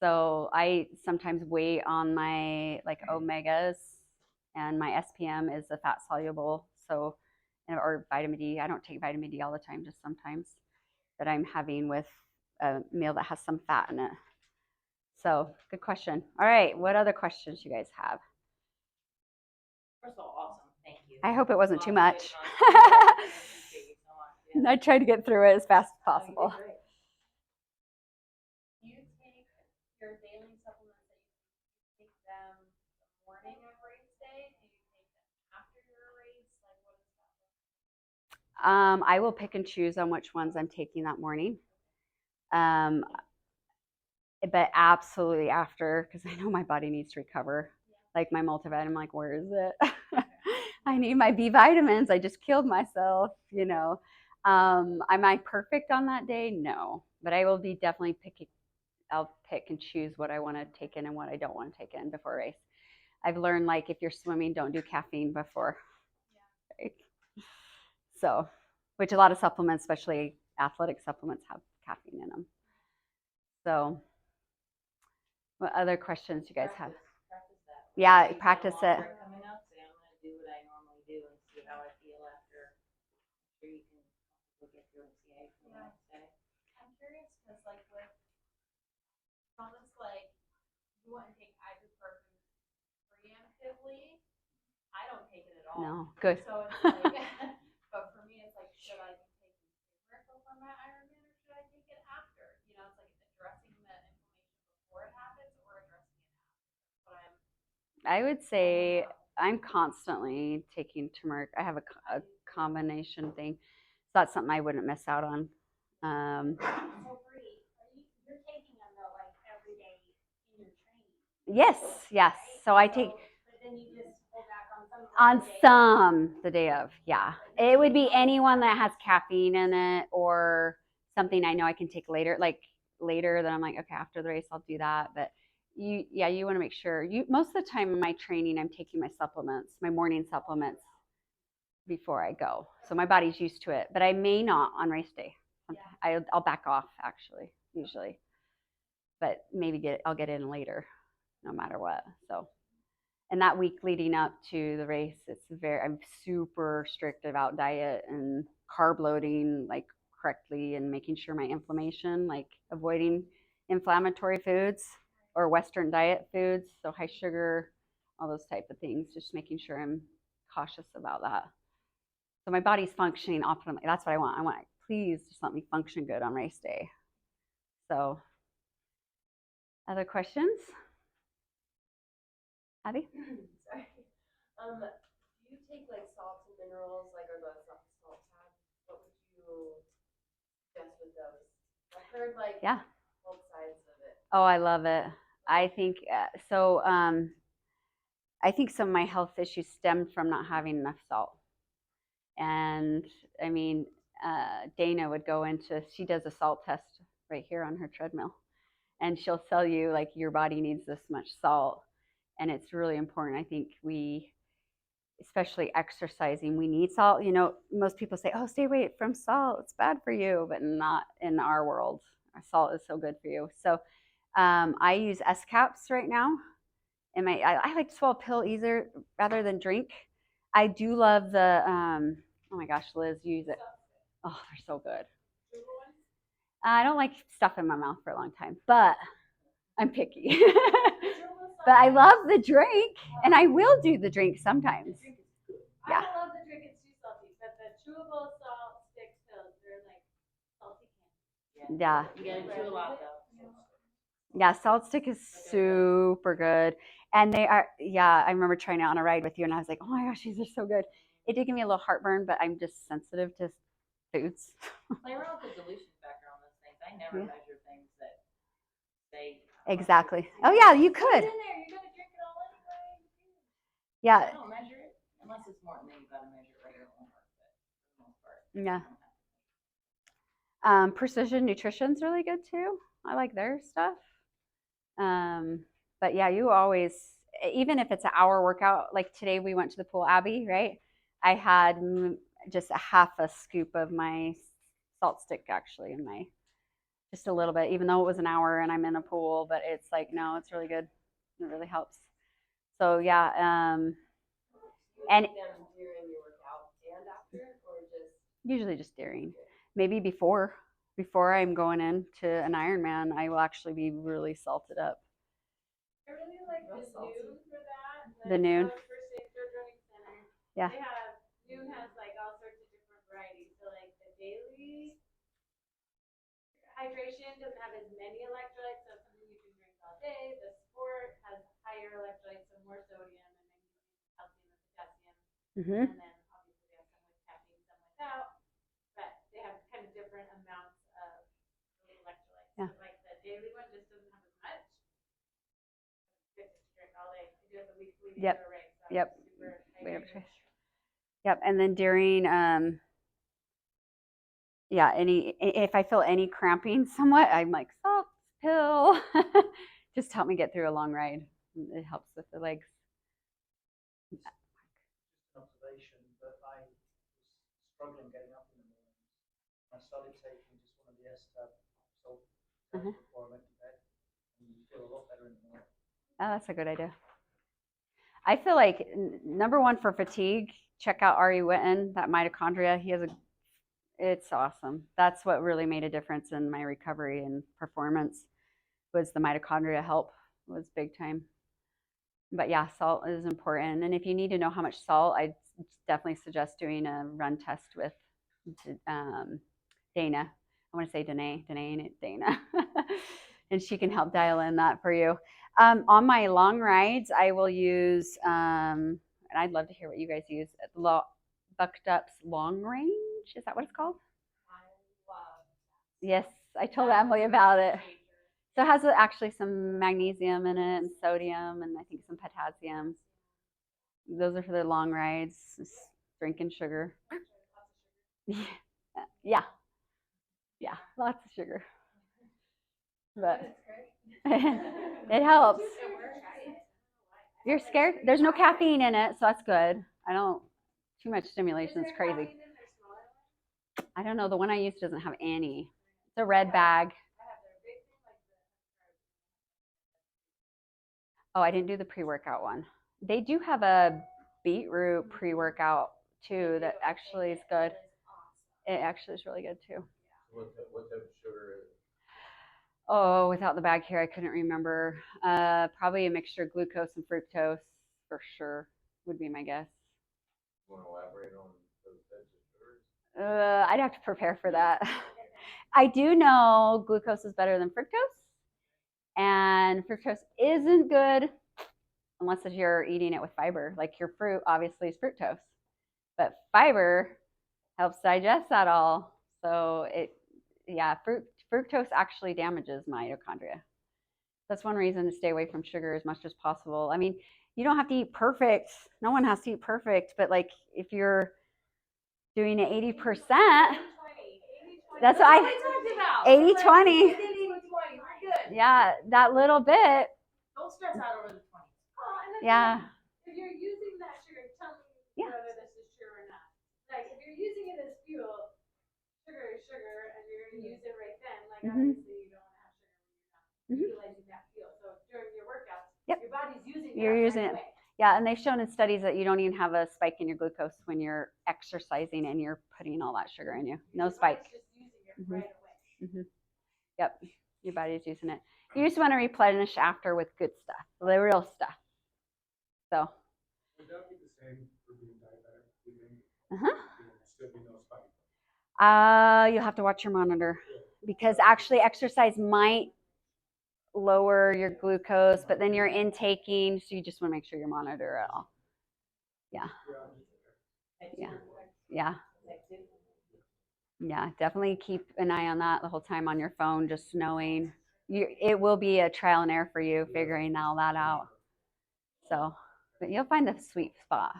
So I sometimes wait on my like omegas, and my SPM is a fat soluble. So, or vitamin D. I don't take vitamin D all the time, just sometimes that I'm having with a meal that has some fat in it. So good question. All right. What other questions you guys have? First of all, awesome. Thank you. I hope it wasn't too much. I tried to get through it as fast as possible. You take your daily supplements that you take them the morning of race day? Do you take them after your race? Like, what is that? I will pick and choose on which ones I'm taking that morning. But absolutely after, because I know my body needs to recover. Like my multivitamin, I'm like, where is it? I need my B vitamins. I just killed myself, you know. Am I perfect on that day? No, but I will be definitely picking. I'll pick and choose what I want to take in and what I don't want to take in before a race. I've learned, like, if you're swimming, don't do caffeine before. Right? So, which a lot of supplements, especially athletic supplements, have caffeine in them. So, what other questions you guys have? Practice that. Yeah, Like, practice you got a it. long trek coming up, say I'm going to do what I normally do and see how I feel after. I'm sure you can get through a CA for the next day. I'm curious because, like, with it's almost like you want to take ibuprofen preemptively. I don't take it at all. No, good. So it's like, but for me, it's like, should I be taking turmeric before my Ironman, or should I take it after? You know, it's like addressing the inflammation before it happens, or addressing it after. But I would say I'm constantly taking turmeric. I have a combination thing. So that's something I wouldn't miss out on. So Bri, you're taking them though, like every day in your training, Yes, yes. right? So I take But then you just pull back on some. on the day some the day of. Yeah, it would be anyone that has caffeine in it or something I know I can take later. Like later, then I'm like, okay, after the race, I'll do that. But you want to make sure you. Most of the time in my training, I'm taking my supplements, my morning supplements before I go. So my body's used to it, but I may not on race day. I'll back off actually, usually, but maybe I'll get in later, no matter what. So, and that week leading up to the race, I'm super strict about diet and carb loading like correctly and making sure my inflammation, like avoiding inflammatory foods or Western diet foods, so high sugar, all those type of things. Just making sure I'm cautious about that. So my body's functioning optimally. That's what I want. I want, please just let me function good on race day. So, other questions? Abby? Sorry. Do you take like salts and minerals, like, or the salt tabs? What would you suggest with those? I've heard like both sides of it. Oh, I love it. I think so. I think some of my health issues stemmed from not having enough salt. And I mean, Dana would go into, she does a salt test right here on her treadmill. And she'll tell you, like, your body needs this much salt. And it's really important. I think especially exercising, we need salt. You know, most people say, oh, stay away from salt. It's bad for you, but not in our world. Salt is so good for you. So I use S-caps right now. I like to swallow a pill either rather than drink. I do love the, oh my gosh, Liz, use it. Oh, they're so good. I don't like stuff in my mouth for a long time, but I'm picky. But I love the drink, and I will do the drink sometimes. I don't love the drink; it's too salty. But the chewable salt stick pills, they're like salty candy. Yeah. You gotta chew a lot though. Yeah, salt stick is super good. And they are, I remember trying it on a ride with you, and I was like, oh my gosh, these are so good. It did give me a little heartburn, but I'm just sensitive to foods. Play around with the dilution factor on those things. I never measure things that say. Exactly. Oh yeah, you could. Put it in there. You're gonna drink it all anyway. Yeah. I don't measure it unless it's more, then you gotta measure it right or but for the most part. Yeah. Precision Nutrition's really good too. I like their stuff. But yeah, you always, even if it's an hour workout, like today we went to the pool, Abby, right? I had just a half a scoop of my salt stick actually in my, just a little bit, even though it was an hour and I'm in a pool, but it's like, no, it's really good. It really helps. So yeah. And them during your workout and after, or just usually just during, maybe before I'm going into an Ironman, I will actually be really salted up. I really like the Noon for that. The Noon. First Aid Drug Center. Yeah. They have, Noon has like all sorts of different varieties. So like the daily hydration doesn't have as many electrolytes, so it's something you can drink all Mm-hmm. And then obviously we have some with caffeine, some without, but they have kind of different amounts of electrolytes. Yeah. So like the daily one just doesn't have as much. Good to drink all day. I do it the week leading Yep. to a race. So Yep. I'm super Wait up, hydrated. Trace. Yep. And then during, if I feel any cramping somewhat, I'm like, salt pill. Just help me get through a long ride. It helps with the legs. Observation, but I was struggling getting up in the mornings. I started taking just one of the salt Uh-huh. before I went to bed, and you feel a lot better in the morning. Oh, that's a good idea. I feel like number one for fatigue, check out Ari Witten, that mitochondria. It's awesome. That's what really made a difference in my recovery and performance was the mitochondria help was big time. But yeah, salt is important. And if you need to know how much salt, I definitely suggest doing a run test with Dana. I want to say Danae, Dana. And she can help dial in that for you. On my long rides, I will use, and I'd love to hear what you guys use, Bucked Up's Long Range. Is that what it's called? Yes, I told Emily about it. So it has actually some magnesium in it and sodium and I think some potassium. Those are for the long rides, just drinking sugar. Yeah. Yeah, lots of sugar. But it helps. You're scared? There's no caffeine in it, so that's good. Too much stimulation is crazy. I don't know. The one I use doesn't have any. It's a red bag. Oh, I didn't do the pre-workout one. They do have a beetroot pre-workout too that actually is good. It actually is really good too. What type of sugar is it? Oh, without the bag here, I couldn't remember. Probably a mixture of glucose and fructose for sure would be my guess. You want to elaborate on those types of sugars? I'd have to prepare for that. I do know glucose is better than fructose, and fructose isn't good unless you're eating it with fiber. Like your fruit obviously is fructose, but fiber helps digest that all. So fructose actually damages mitochondria. That's one reason to stay away from sugar as much as possible. I mean, you don't have to eat perfect. No one has to eat perfect, but like if you're doing it 80%, that's what I talked about. 80-20. Yeah, that little bit. Don't stress out over the 20. Yeah. If you're using that sugar, tell me whether this is true or not. Like if you're using it as fuel, sugar is sugar, and you're going to use it right then. Like obviously you don't want to have sugar when you're not utilizing that fuel. So during your workouts, your body's using it. Yeah, and they've shown in studies that you don't even have a spike in your glucose when you're exercising and you're putting all that sugar in you. No spike. Just using it right away. Yep, your body's using it. You just want to replenish after with good stuff, the real stuff. So. Would that be the same for being diabetic? Still be no spike? You'll have to watch your monitor because actually exercise might lower your glucose, but then you're intaking, so you just want to make sure you monitor it all. Yeah, definitely keep an eye on that the whole time on your phone, just knowing it will be a trial and error for you figuring all that out. So, but you'll find the sweet spot.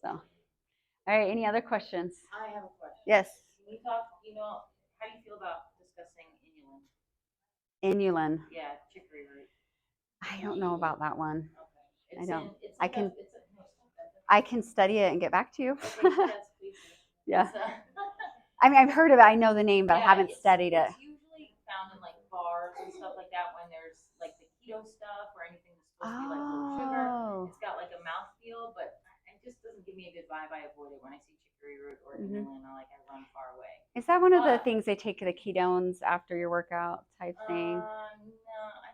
So, all right, any other questions? I have a question. Yes. Can you talk, how do you feel about discussing inulin? Inulin. Yeah, chicory root. I don't know about that one. Okay. I don't. I I can study it and get back to you. Okay, yes, please. Yeah. I mean, I've heard of it. I know the name, but I haven't studied it. It's usually found in like bars and stuff like that when there's like the keto stuff or anything that's supposed to be like low sugar. It's got like a mouthfeel, but it just doesn't give me a good vibe. I avoid it when I see chicory root or inulin. I run far away. Is that one of the things they take the ketones after your workout type thing?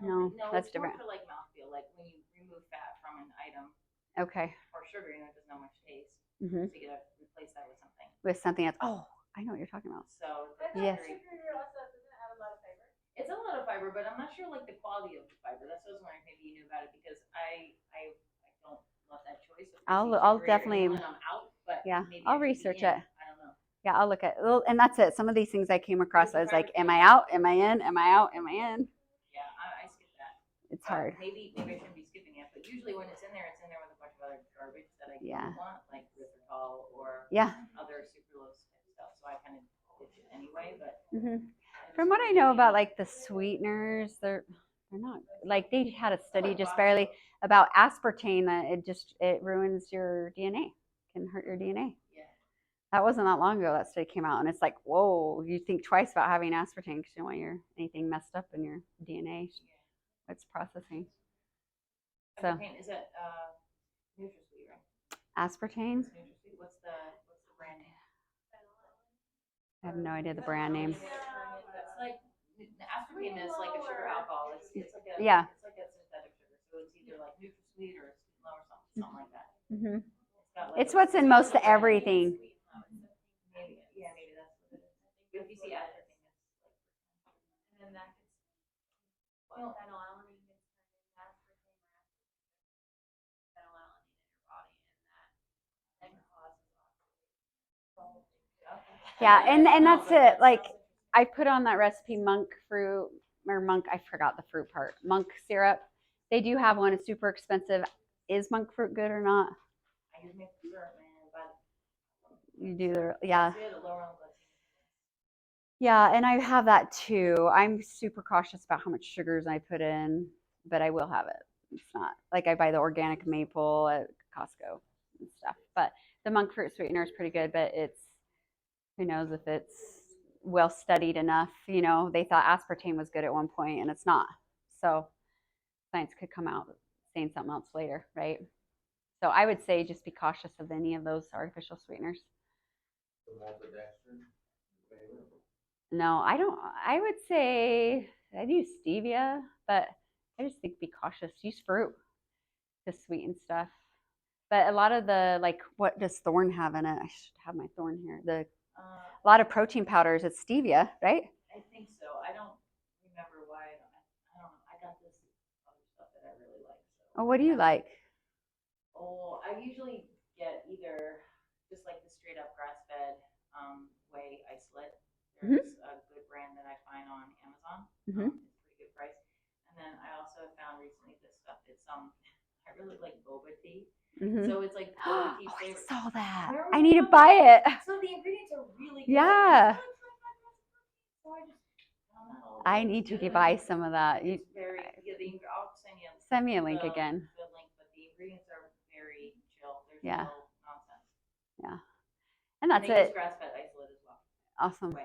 No, that's it's different. More for like mouthfeel, like when you remove fat from an item. Okay. Or sugar, it doesn't have much taste. Mm-hmm. So you gotta replace that with something. With something else. Oh, I know what you're talking about. So yes. Chicory root also doesn't have a lot of fiber. It's a lot of fiber, but I'm not sure like the quality of the fiber. That's what I was wondering if maybe you knew about it because I don't love that choice. I'll sugar definitely, when I'm out, but yeah, maybe I'll I should be research in. it. I don't know. Yeah, I'll look at, well, and that's it. Some of these things I came across, I was like, am I out? Am I in? Am I out? Am I in? Yeah, I skip that. It's hard. Maybe I shouldn't be skipping it, but usually when it's in there with a bunch of other garbage that I Yeah. don't want, like erythritol or Yeah. other sucralose type stuff. So I kind of ditch it anyway. But From what I know about like the sweeteners, they're not like, they had a study just barely about aspartame that it ruins your DNA, can hurt your DNA. yeah, That wasn't that long ago that study came out, and it's like, whoa, you think twice about having aspartame because you don't want anything messed up in your DNA. It's processing. So aspartame is it NutraSweet, right? aspartame? NutraSweet. What's the brand name? I have no idea the brand name. It's like aspartame is like a sugar alcohol. It's like a Yeah. It's like a synthetic sugar. So it's either like NutraSweet or Sweet Low or something like that. Mm-hmm. Like It's what's in most of everything. Maybe that's what it is. If you see aspartame, it's like, And then that gets well, phenylalanine gets turned into aspartame or phenylalanine in your body, and that then causes Yeah, and that's it. Like, I put on that recipe monk fruit or monk, I forgot the fruit part. Monk syrup. They do have one. It's super expensive. Is monk fruit good or not? I use maple syrup, man, but You do the yeah. the lower on glycemic. Yeah, and I have that too. I'm super cautious about how much sugars I put in, but I will have it. It's not like I buy the organic maple at Costco and stuff. But the monk fruit sweetener is pretty good, but it's, who knows if it's well studied enough. You know, they thought aspartame was good at one point and it's not. So science could come out saying something else later, right? So I would say just be cautious of any of those artificial sweeteners. The maltodextrin, No, I don't. I would say I'd use stevia, but I just think be cautious. Use fruit to sweeten stuff. But a lot of the, like, what does Thorn have in it? I should have my Thorn here. A lot of protein powders. It's stevia, right? I think so. I don't remember why. I don't know. I got this other stuff that I really like. So. Oh, what do you like? Oh, I usually get either just like the straight up grass fed whey isolate. There's a good brand that I find on Amazon. It's a pretty good price. And then I also found recently this stuff. It's I really like boba tea. So it's like boba tea flavor. I saw that. I need to buy it. So the ingredients are really good. Yeah. So I need to buy some of that. It's very. I'll send me a link again. The link, but the ingredients are very chill. There's Yeah. no nonsense. Yeah. And that's they it. use grass-fed isolate as well. Awesome.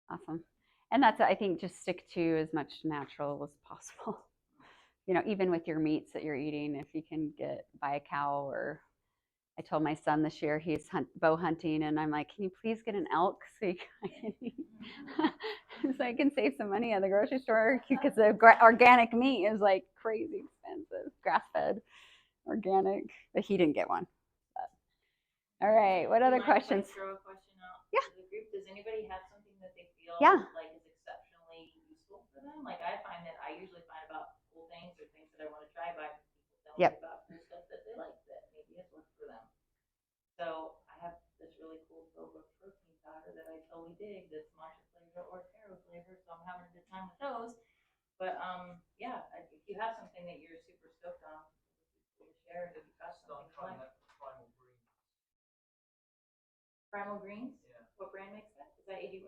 Awesome. And that's it. I think just stick to as much natural as possible. You know, even with your meats that you're eating, if you can buy a cow, or I told my son this year he's bow hunting, and I'm like, can you please get an elk so I can save some money at the grocery store, because the organic meat is like crazy expensive, grass-fed, organic. But he didn't get one. But, all right, what other questions? Throw a question out Yeah. to the group. Does anybody have something that they feel like is exceptionally useful for them? Like I find that I usually find about cool things or things that I want to try, but people tell me about cool stuff that they like that maybe has worked for them. So I have this really cool boba protein powder that I totally dig. That's matcha flavor or taro flavor. So I'm having a good time with those. But yeah, if you have something that you're super stoked on, we'll share it. If you got something like Primal Greens. Yeah. What brand makes that? Is that 80?